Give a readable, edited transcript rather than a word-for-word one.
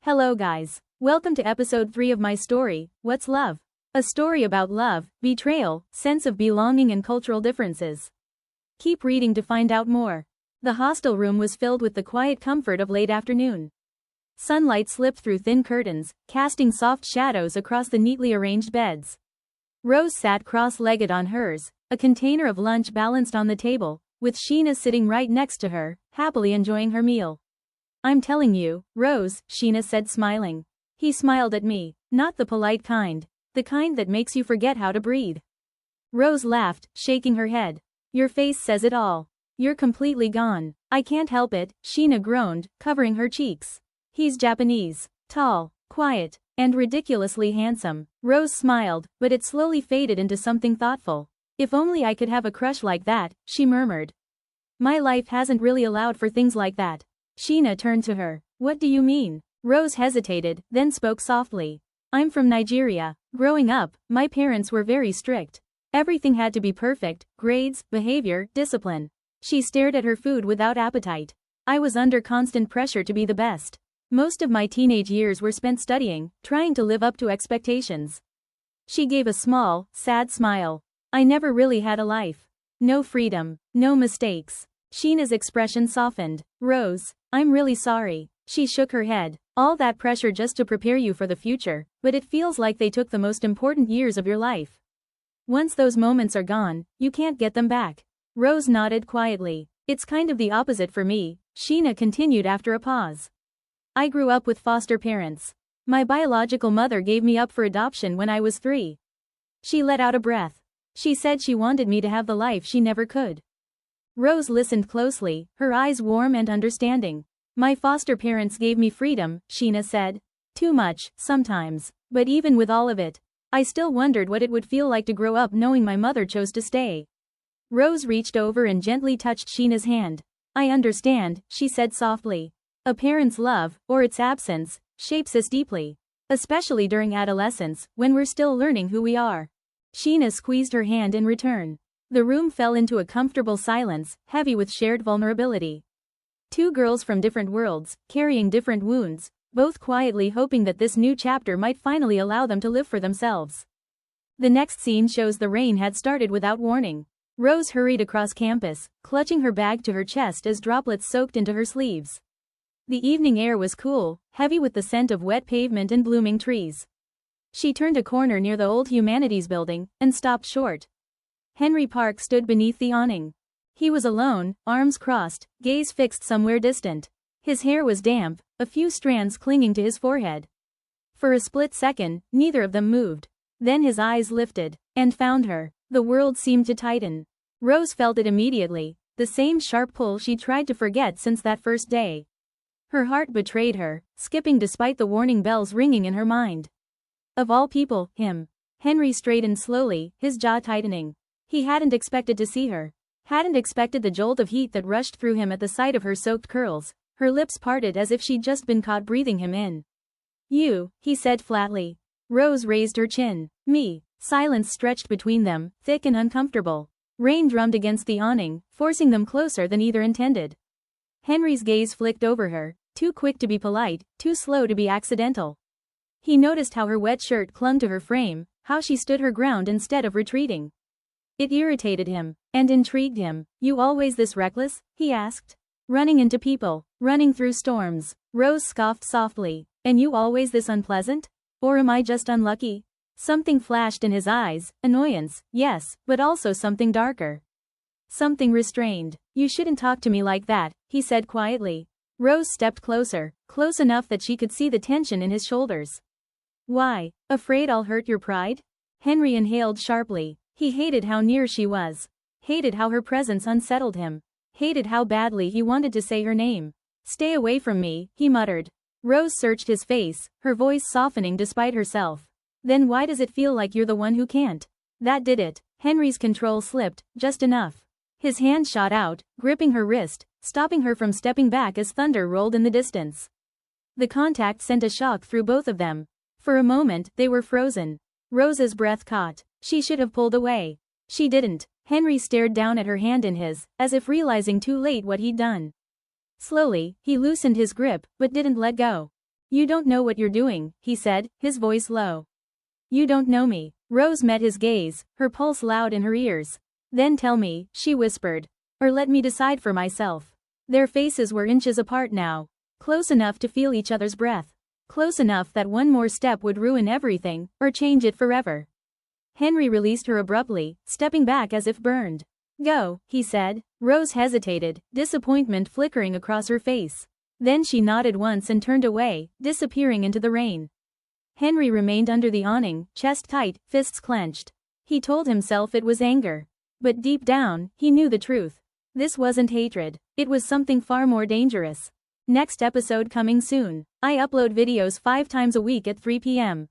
Hello guys. Welcome to episode 3 of my story, What's Love? A story about love, betrayal, sense of belonging and cultural differences. Keep reading to find out more. The hostel room was filled with the quiet comfort of late afternoon. Sunlight slipped through thin curtains, casting soft shadows across the neatly arranged beds. Rose sat cross-legged on hers, a container of lunch balanced on the table, with Sheena sitting right next to her, happily enjoying her meal. "I'm telling you, Rose," Sheena said smiling. He smiled at me. "Not the polite kind. The kind that makes you forget how to breathe." Rose laughed, shaking her head. "Your face says it all. You're completely gone." "I can't help it," Sheena groaned, covering her cheeks. "He's Japanese. Tall, quiet, and ridiculously handsome." Rose smiled, but it slowly faded into something thoughtful. "If only I could have a crush like that," she murmured. "My life hasn't really allowed for things like that." Sheena turned to her. "What do you mean?" Rose hesitated, then spoke softly. "I'm from Nigeria. Growing up, my parents were very strict. Everything had to be perfect: grades, behavior, discipline." She stared at her food without appetite. "I was under constant pressure to be the best. Most of my teenage years were spent studying, trying to live up to expectations." She gave a small, sad smile. "I never really had a life. No freedom, no mistakes." Sheena's expression softened. "Rose, I'm really sorry." She shook her head. "All that pressure just to prepare you for the future, but it feels like they took the most important years of your life. Once those moments are gone, you can't get them back." Rose nodded quietly. "It's kind of the opposite for me," Sheena continued after a pause. "I grew up with foster parents. My biological mother gave me up for adoption when I was 3. She let out a breath. She said she wanted me to have the life she never could." Rose listened closely, her eyes warm and understanding. "My foster parents gave me freedom," Sheena said. "Too much, sometimes. But even with all of it, I still wondered what it would feel like to grow up knowing my mother chose to stay." Rose reached over and gently touched Sheena's hand. "I understand," she said softly. "A parent's love, or its absence, shapes us deeply. Especially during adolescence, when we're still learning who we are." Sheena squeezed her hand in return. The room fell into a comfortable silence, heavy with shared vulnerability. Two girls from different worlds, carrying different wounds, both quietly hoping that this new chapter might finally allow them to live for themselves. The next scene shows the rain had started without warning. Rose hurried across campus, clutching her bag to her chest as droplets soaked into her sleeves. The evening air was cool, heavy with the scent of wet pavement and blooming trees. She turned a corner near the old Humanities building, and stopped short. Henry Park stood beneath the awning. He was alone, arms crossed, gaze fixed somewhere distant. His hair was damp, a few strands clinging to his forehead. For a split second, neither of them moved. Then his eyes lifted, and found her. The world seemed to tighten. Rose felt it immediately, the same sharp pull she tried to forget since that first day. Her heart betrayed her, skipping despite the warning bells ringing in her mind. Of all people, him. Henry straightened slowly, his jaw tightening. He hadn't expected to see her. Hadn't expected the jolt of heat that rushed through him at the sight of her soaked curls. Her lips parted as if she'd just been caught breathing him in. "You," he said flatly. Rose raised her chin. "Me." Silence stretched between them, thick and uncomfortable. Rain drummed against the awning, forcing them closer than either intended. Henry's gaze flicked over her, too quick to be polite, too slow to be accidental. He noticed how her wet shirt clung to her frame, how she stood her ground instead of retreating. It irritated him, and intrigued him. "You always this reckless?" he asked. "Running into people, running through storms." Rose scoffed softly. "And you always this unpleasant? Or am I just unlucky?" Something flashed in his eyes, annoyance, yes, but also something darker. Something restrained. "You shouldn't talk to me like that," he said quietly. Rose stepped closer, close enough that she could see the tension in his shoulders. "Why? Afraid I'll hurt your pride?" Henry inhaled sharply. He hated how near she was. Hated how her presence unsettled him. Hated how badly he wanted to say her name. "Stay away from me," he muttered. Rose searched his face, her voice softening despite herself. "Then why does it feel like you're the one who can't?" That did it. Henry's control slipped, just enough. His hand shot out, gripping her wrist, stopping her from stepping back as thunder rolled in the distance. The contact sent a shock through both of them. For a moment, they were frozen. Rose's breath caught. She should have pulled away. She didn't. Henry stared down at her hand in his, as if realizing too late what he'd done. Slowly, he loosened his grip, but didn't let go. You don't know what you're doing, he said, his voice low. You don't know me. Rose met his gaze, her pulse loud in her ears. Then tell me, she whispered. Or let me decide for myself. Their faces were inches apart now. Close enough to feel each other's breath. Close enough that one more step would ruin everything, or change it forever. Henry released her abruptly, stepping back as if burned. Go, he said. Rose hesitated, disappointment flickering across her face. Then she nodded once and turned away, disappearing into the rain. Henry remained under the awning, chest tight, fists clenched. He told himself it was anger. But deep down, he knew the truth. This wasn't hatred. It was something far more dangerous. Next episode coming soon. I upload videos 5 times a week at 3 p.m.